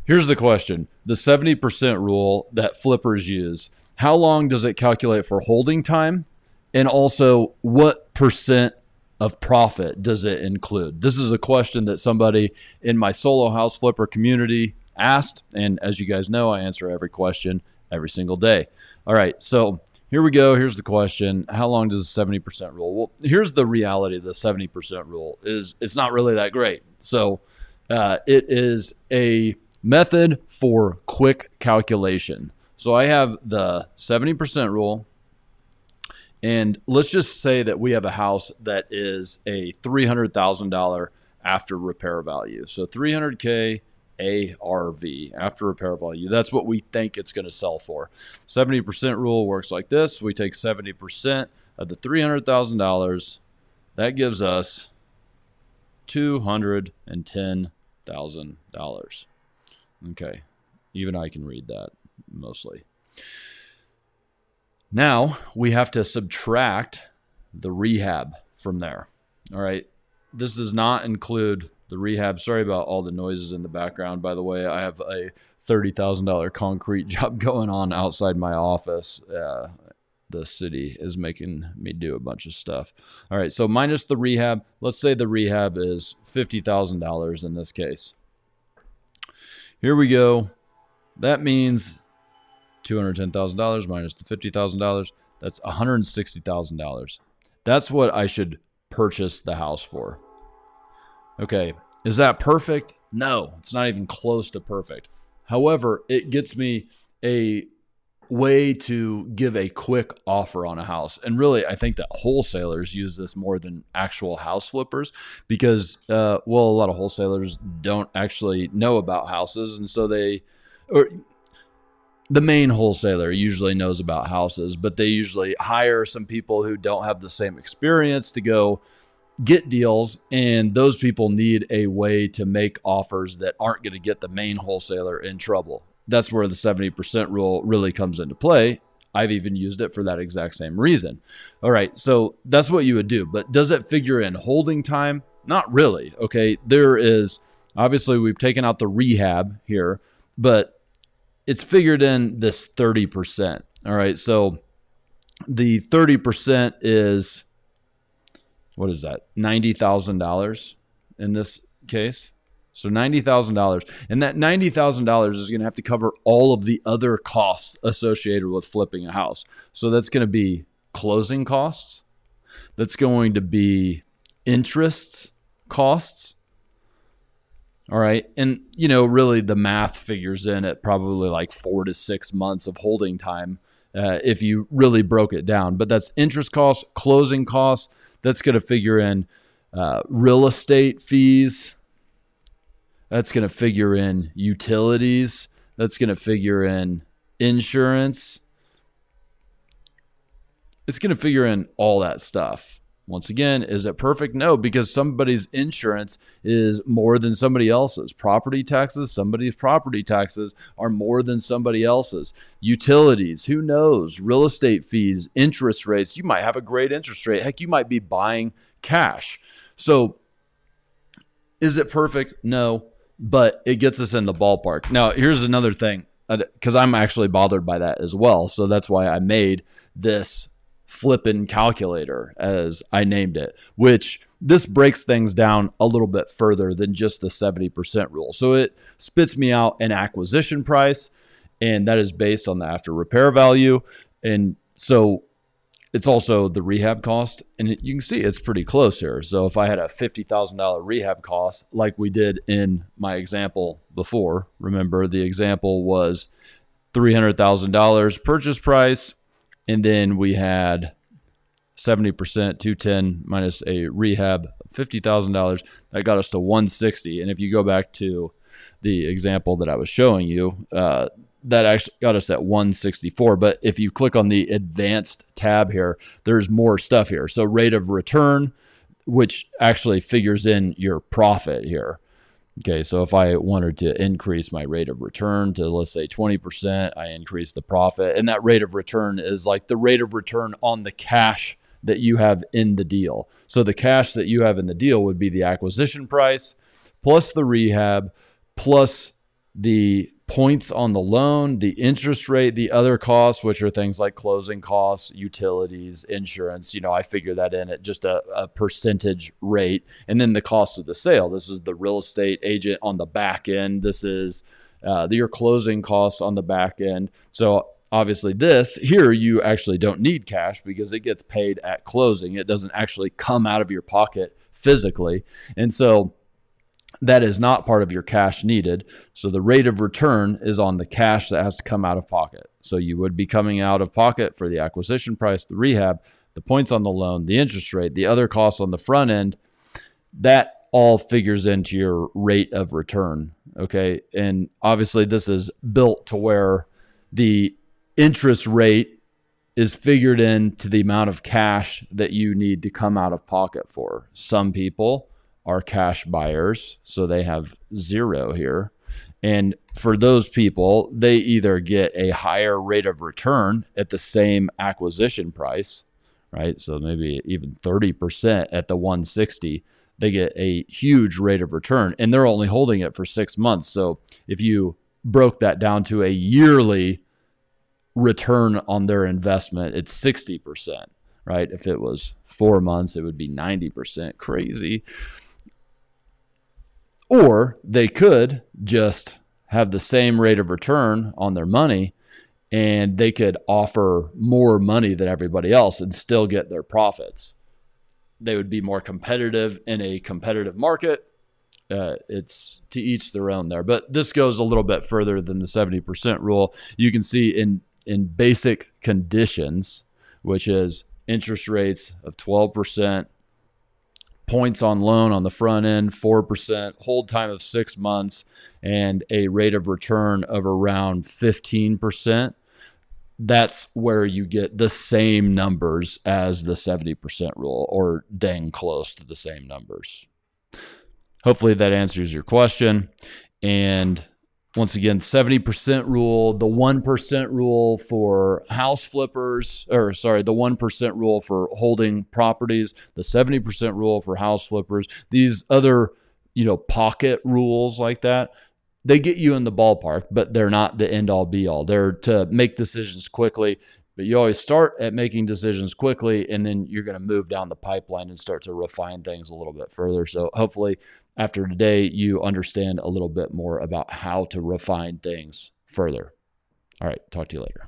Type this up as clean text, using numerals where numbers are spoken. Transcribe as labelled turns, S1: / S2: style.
S1: Here's the question. The 70% rule that flippers use, how long does it calculate for holding time? And also, what percent of profit does it include? This is a question that somebody in my solo house flipper community asked. And as you guys know, I answer every question every single day. All right, so here we go. Here's the question. How long does the 70% rule? Well, here's the reality of the 70% rule is it's not really that great. So it is a method for quick calculation. So I have the 70% rule. And let's just say that we have a house that is a $300,000 after repair value. So 300K ARV, after repair value. That's what we think it's going to sell for. 70% rule works like this. We take 70% of the $300,000. That gives us $210,000. Okay. Even I can read that mostly. Now we have to subtract the rehab from there. All right. This does not include the rehab. Sorry about all the noises in the background. By the way, I have a $30,000 concrete job going on outside my office. The city is making me do a bunch of stuff. All right. So minus the rehab, let's say the rehab is $50,000 in this case. Here we go. That means $210,000 minus the $50,000. That's $160,000. That's what I should purchase the house for. Okay. Is that perfect? No, it's not even close to perfect. However, it gets me a way to give a quick offer on a house. And really, I think that wholesalers use this more than actual house flippers because, a lot of wholesalers don't actually know about houses. And so the main wholesaler usually knows about houses, but they usually hire some people who don't have the same experience to go get deals. And those people need a way to make offers that aren't going to get the main wholesaler in trouble. That's where the 70% rule really comes into play. I've even used it for that exact same reason. All right. So that's what you would do, but does it figure in holding time? Not really. Okay. There is obviously we've taken out the rehab here, but it's figured in this 30%. All right. So the 30% is, what is that? $90,000 in this case. So $90,000. And that $90,000 is going to have to cover all of the other costs associated with flipping a house. So that's going to be closing costs. That's going to be interest costs. All right. And, really the math figures in at probably like 4 to 6 months of holding time if you really broke it down. But that's interest costs, closing costs. That's going to figure in real estate fees. That's going to figure in utilities. That's going to figure in insurance. It's going to figure in all that stuff. Once again, is it perfect? No, because somebody's insurance is more than somebody else's. Property taxes, somebody's property taxes are more than somebody else's. Utilities, who knows? Real estate fees, interest rates. You might have a great interest rate. Heck, you might be buying cash. So is it perfect? No, but it gets us in the ballpark. Now, here's another thing, because I'm actually bothered by that as well. So that's why I made this flippin' calculator, as I named it, which this breaks things down a little bit further than just the 70% rule. So it spits me out an acquisition price, and that is based on the after repair value. And so it's also the rehab cost, and you can see it's pretty close here. So if I had a $50,000 rehab cost, like we did in my example before, remember the example was $300,000 purchase price, and then we had 70%, 210 minus a rehab, $50,000. That got us to 160. And if you go back to the example that I was showing you, that actually got us at 164. But if you click on the advanced tab here, there's more stuff here. So rate of return, which actually figures in your profit here. Okay, so if I wanted to increase my rate of return to, let's say, 20%, I increase the profit. And that rate of return is like the rate of return on the cash that you have in the deal. So the cash that you have in the deal would be the acquisition price plus the rehab plus the points on the loan, the interest rate, the other costs, which are things like closing costs, utilities, insurance. I figure that in at just a percentage rate. And then the cost of the sale. This is the real estate agent on the back end. This is your closing costs on the back end. So obviously here you actually don't need cash because it gets paid at closing. It doesn't actually come out of your pocket physically. And so that is not part of your cash needed. So the rate of return is on the cash that has to come out of pocket. So you would be coming out of pocket for the acquisition price, the rehab, the points on the loan, the interest rate, the other costs on the front end. That all figures into your rate of return. Okay. And obviously this is built to where the interest rate is figured into the amount of cash that you need to come out of pocket for. Some people are cash buyers, so they have zero here. And for those people, they either get a higher rate of return at the same acquisition price, right? So maybe even 30% at the 160, they get a huge rate of return, and they're only holding it for 6 months. So if you broke that down to a yearly return on their investment, it's 60%, right? If it was 4 months, it would be 90%. Crazy. Or they could just have the same rate of return on their money, and they could offer more money than everybody else and still get their profits. They would be more competitive in a competitive market. It's to each their own there. But this goes a little bit further than the 70% rule. You can see in basic conditions, which is interest rates of 12%, points on loan on the front end, 4%, hold time of 6 months, and a rate of return of around 15%. That's where you get the same numbers as the 70% rule, or dang close to the same numbers. Hopefully that answers your question. And once again, 70% rule, the 1% rule for house flippers, the 1% rule for holding properties, the 70% rule for house flippers, these other, pocket rules like that, they get you in the ballpark, but they're not the end all be all. They're to make decisions quickly, but you always start at making decisions quickly, and then you're going to move down the pipeline and start to refine things a little bit further. So hopefully after today, you understand a little bit more about how to refine things further. All right, talk to you later.